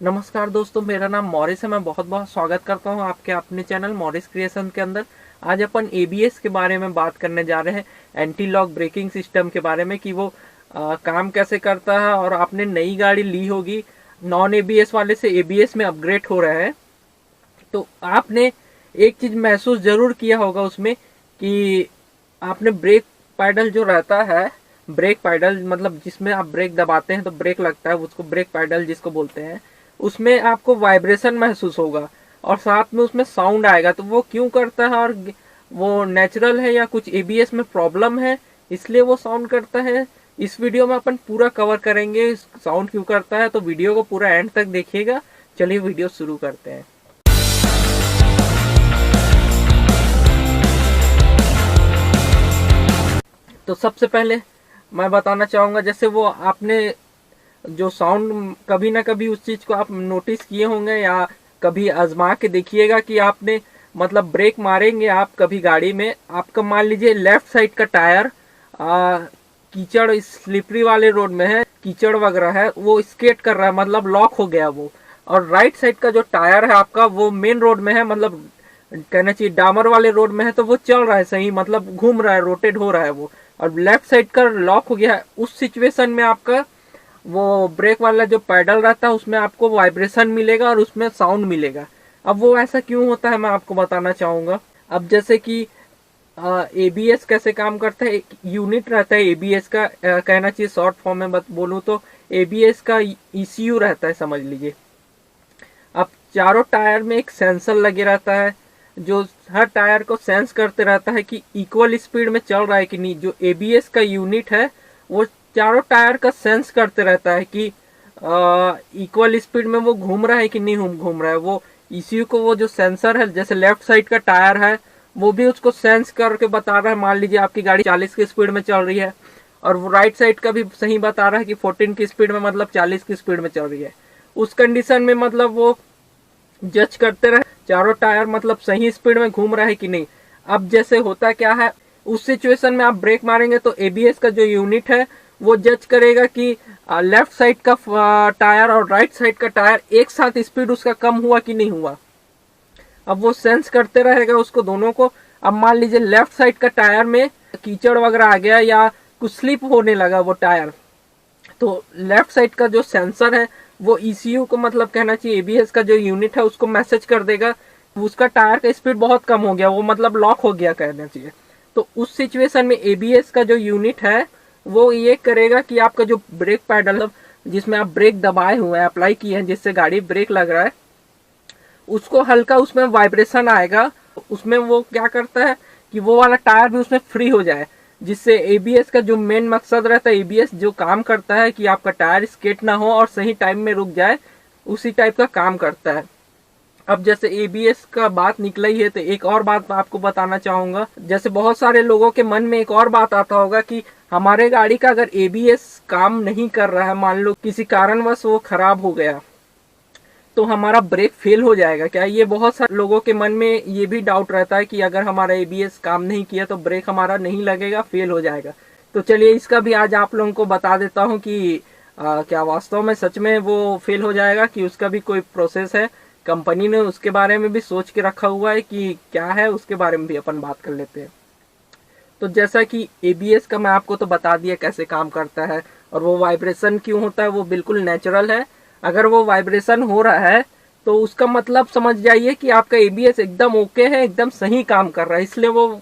नमस्कार दोस्तों, मेरा नाम मॉरिस है। मैं बहुत बहुत स्वागत करता हूं आपके अपने चैनल मॉरिस क्रिएशन के अंदर। आज अपन एबीएस के बारे में बात करने जा रहे हैं, एंटी लॉक ब्रेकिंग सिस्टम के बारे में कि वो काम कैसे करता है। और आपने नई गाड़ी ली होगी, नॉन एबीएस वाले से एबीएस में अपग्रेड हो रहा है, तो आपने एक चीज महसूस जरूर किया होगा उसमें कि आपने ब्रेक पैडल जो रहता है, ब्रेक पैडल मतलब जिसमें आप ब्रेक दबाते हैं तो ब्रेक लगता है, उसको ब्रेक पैडल जिसको बोलते हैं, उसमें आपको वाइब्रेशन महसूस होगा और साथ में उसमें साउंड आएगा। तो वो क्यों करता है और वो नेचुरल है या कुछ एबीएस में प्रॉब्लम है इसलिए वो साउंड करता है, इस वीडियो में अपन पूरा कवर करेंगे। साउंड क्यों करता है तो वीडियो को पूरा एंड तक देखिएगा। चलिए वीडियो शुरू करते हैं। तो सबसे पहले मैं बताना चाहूंगा, जैसे वो आपने जो साउंड कभी ना कभी उस चीज को आप नोटिस किए होंगे या कभी आजमा के देखिएगा कि आपने मतलब ब्रेक मारेंगे आप कभी गाड़ी में, आपका मान लीजिए लेफ्ट साइड का टायर कीचड़ स्लिपरी वाले रोड में है, कीचड़ वगैरह है, वो स्केट कर रहा है, मतलब लॉक हो गया वो। और राइट साइड का जो टायर है आपका वो मेन रोड में है, मतलब कहना चाहिए डामर वाले रोड में है, तो वो चल रहा है सही, मतलब घूम रहा है, रोटेट हो रहा है वो। और लेफ्ट साइड का लॉक हो गया है, उस सिचुएशन में आपका वो ब्रेक वाला जो पैडल रहता है उसमें आपको वाइब्रेशन मिलेगा और उसमें साउंड मिलेगा। अब वो ऐसा क्यों होता है मैं आपको बताना चाहूंगा। अब जैसे कि एबीएस कैसे काम करता है, एक यूनिट रहता है एबीएस का, कहना चाहिए शॉर्ट फॉर्म में बोलूं तो एबीएस का ईसीयू रहता है, समझ लीजिए। अब चारों टायर में एक सेंसर लगे रहता है जो हर टायर को सेंस करते रहता है कि इक्वल स्पीड में चल रहा है कि नहीं। जो एबीएस का यूनिट है वो चारों टायर का सेंस करते रहता है कि इक्वल स्पीड में वो घूम रहा है कि नहीं घूम रहा है। वो ईसीयू को वो जो सेंसर है, जैसे लेफ्ट साइड का टायर है वो भी उसको सेंस करके बता रहा है, मान लीजिए आपकी गाड़ी 40 की स्पीड में चल रही है, और वो राइट साइड का भी सही बता रहा है कि 14 की स्पीड में, मतलब 40 की स्पीड में चल रही है। उस कंडीशन में मतलब वो जज करते रहे चारों टायर मतलब सही स्पीड में घूम रहा है कि नहीं। अब जैसे होता क्या है, उस सिचुएशन में आप ब्रेक मारेंगे तो एबीएस का जो यूनिट है वो जज करेगा कि लेफ्ट साइड का टायर और राइट साइड का टायर एक साथ स्पीड उसका कम हुआ कि नहीं हुआ। अब वो सेंस करते रहेगा उसको दोनों को। अब मान लीजिए लेफ्ट साइड का टायर में कीचड़ वगैरह आ गया या कुछ स्लिप होने लगा वो टायर, तो लेफ्ट साइड का जो सेंसर है वो ईसीयू को, मतलब कहना चाहिए एबीएस का जो यूनिट है उसको मैसेज कर देगा उसका टायर का स्पीड बहुत कम हो गया, वो मतलब लॉक हो गया कहना चाहिए। तो उस सिचुएशन में एबीएस का जो यूनिट है वो ये करेगा कि आपका जो ब्रेक पैडल जिसमें आप ब्रेक दबाए हुए हैं, अप्लाई किए हैं, जिससे गाड़ी ब्रेक लग रहा है, उसको हल्का उसमें वाइब्रेशन आएगा। उसमें वो क्या करता है कि वो वाला टायर भी उसमें फ्री हो जाए, जिससे एबीएस का जो मेन मकसद रहता है, एबीएस जो काम करता है कि आपका टायर स्केट ना हो और सही टाइम में रुक जाए, उसी टाइप का काम करता है। अब जैसे एबीएस का बात निकला ही है तो एक और बात मैं आपको बताना चाहूंगा। जैसे बहुत सारे लोगों के मन में एक और बात आता होगा कि हमारे गाड़ी का अगर एबीएस काम नहीं कर रहा है, मान लो किसी कारणवश वो खराब हो गया, तो हमारा ब्रेक फेल हो जाएगा क्या। ये बहुत सारे लोगों के मन में ये भी डाउट रहता है कि अगर हमारा एबीएस काम नहीं किया तो ब्रेक हमारा नहीं लगेगा, फेल हो जाएगा। तो चलिए इसका भी आज आप लोगों को बता देता हूँ कि क्या वास्तव में सच में वो फेल हो जाएगा कि उसका भी कोई प्रोसेस है, कंपनी ने उसके बारे में भी सोच के रखा हुआ है कि क्या है, उसके बारे में भी अपन बात कर लेते हैं। तो जैसा कि एबीएस का मैं आपको तो बता दिया कैसे काम करता है, और वो वाइब्रेशन क्यों होता है वो बिल्कुल नेचुरल है। अगर वो वाइब्रेशन हो रहा है तो उसका मतलब समझ जाइए कि आपका एबीएस एकदम ओके है, एकदम सही काम कर रहा है, इसलिए वो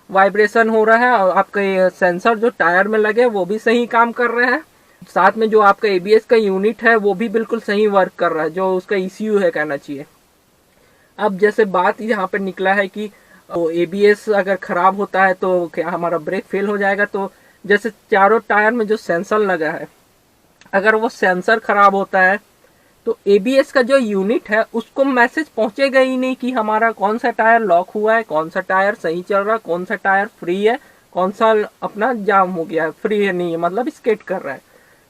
वाइब्रेशन हो रहा है। और आपका ये सेंसर जो टायर में लगे वो भी सही काम कर रहे हैं, साथ में जो आपका एबीएस का यूनिट है वो भी बिल्कुल सही वर्क कर रहा है, जो उसका ईसीयू है कहना चाहिए। अब जैसे बात यहाँ पे निकला है कि एबीएस अगर खराब होता है तो क्या हमारा ब्रेक फेल हो जाएगा। तो जैसे चारों टायर में जो सेंसर लगा है, अगर वो सेंसर खराब होता है तो एबीएस का जो यूनिट है उसको मैसेज पहुंचेगा ही नहीं कि हमारा कौन सा टायर लॉक हुआ है, कौन सा टायर सही चल रहा है, कौन सा टायर फ्री है, कौन सा अपना जाम हो गया है, फ्री है नहीं है, मतलब स्केट कर रहा है।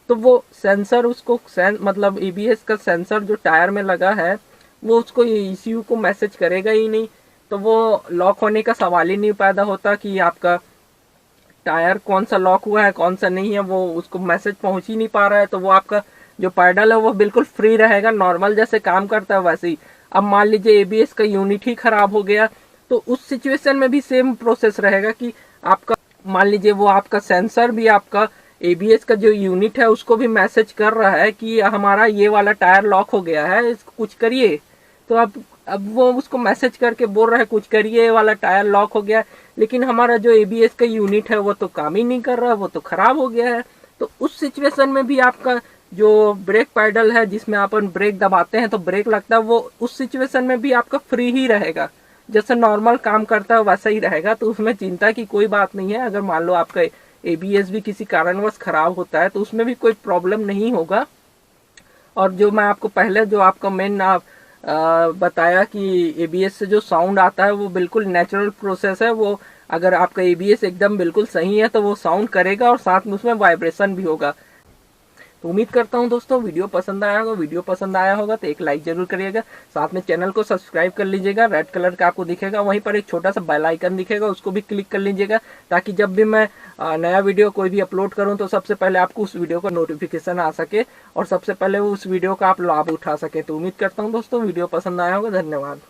तो वो सेंसर उसको मतलब एबीएस का सेंसर जो टायर में लगा है वो उसको ईसीयू को मैसेज करेगा ही नहीं। तो वो लॉक होने का सवाल ही नहीं पैदा होता कि आपका टायर कौन सा लॉक हुआ है कौन सा नहीं है, वो उसको मैसेज पहुंच ही नहीं पा रहा है, तो वो आपका जो पैडल है वो बिल्कुल फ्री रहेगा, नॉर्मल जैसे काम करता है वैसे ही। अब मान लीजिए एबीएस का यूनिट ही खराब हो गया, तो उस सिचुएशन में भी सेम प्रोसेस रहेगा कि आपका मान लीजिए वो आपका सेंसर भी आपका एबीएस का जो यूनिट है उसको भी मैसेज कर रहा है कि हमारा ये वाला टायर लॉक हो गया है, इसको कुछ करिए। तो अब वो उसको मैसेज करके बोल रहा है कुछ करिए, ये वाला टायर लॉक हो गया है, लेकिन हमारा जो एबीएस का यूनिट है वो तो काम ही नहीं कर रहा है, वो तो खराब हो गया है। तो उस सिचुएशन में भी आपका जो ब्रेक पैडल है जिसमें अपन ब्रेक दबाते हैं तो ब्रेक लगता है, वो उस सिचुएशन में भी आपका फ्री ही रहेगा, जैसे नॉर्मल काम करता है वैसा ही रहेगा। तो उसमें चिंता की कोई बात नहीं है। अगर मान लो आपका एबीएस भी किसी कारणवश खराब होता है तो उसमें भी कोई प्रॉब्लम नहीं होगा। और जो मैं आपको पहले जो आपका मेन बताया कि एबीएस से जो साउंड आता है वो बिल्कुल नेचुरल प्रोसेस है। वो अगर आपका एबीएस एकदम बिल्कुल सही है तो वो साउंड करेगा और साथ में उसमें वाइब्रेशन भी होगा। तो उम्मीद करता हूँ दोस्तों वीडियो पसंद आया होगा। वीडियो पसंद आया होगा तो एक लाइक जरूर करिएगा, साथ में चैनल को सब्सक्राइब कर लीजिएगा। रेड कलर का आपको दिखेगा, वहीं पर एक छोटा सा बेल आइकन दिखेगा, उसको भी क्लिक कर लीजिएगा, ताकि जब भी मैं नया वीडियो कोई भी अपलोड करूँ तो सबसे पहले आपको उस वीडियो का नोटिफिकेशन आ सके और सबसे पहले उस वीडियो का आप लाभ उठा सके। तो उम्मीद करता हूँ दोस्तों वीडियो पसंद आया होगा। धन्यवाद।